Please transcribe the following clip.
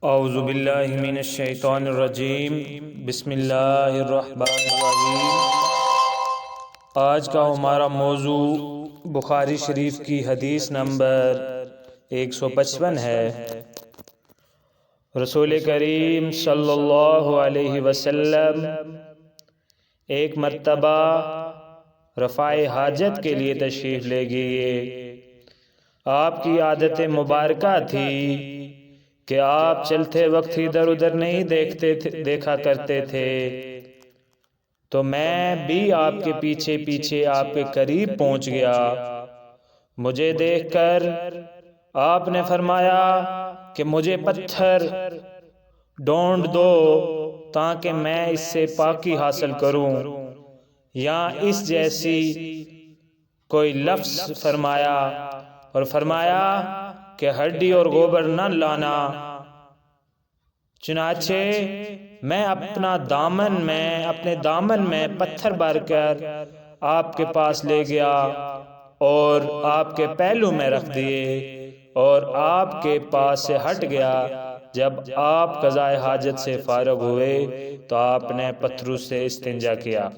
اعوذ باللہ من الشیطان الرجیم، بسم اللہ الرحمن الرحیم۔ آج کا ہمارا موضوع بخاری شریف کی حدیث نمبر 155 ہے۔ رسول کریم صلی اللہ علیہ وسلم ایک مرتبہ رفع حاجت کے لیے تشریف لے گئے۔ آپ کی عادت مبارکہ تھی کہ آپ چلتے وقت ادھر ادھر نہیں دیکھا کرتے تھے، تو میں بھی آپ کے پیچھے پیچھے آپ کے قریب پہنچ گیا۔ مجھے دیکھ کر آپ نے فرمایا کہ مجھے پتھر ڈھونڈ دو تاکہ میں اس سے پاکی حاصل کروں، یا اس جیسی کوئی لفظ فرمایا، اور فرمایا کہ ہڈی اور گوبر نہ لانا۔ چنانچہ میں اپنے دامن میں پتھر بھر کر آپ کے پاس لے گیا اور آپ کے پہلو میں رکھ دیے، اور آپ کے پاس سے ہٹ گیا۔ جب آپ قضائے حاجت سے فارغ ہوئے تو آپ نے پتھروں سے استنجا کیا۔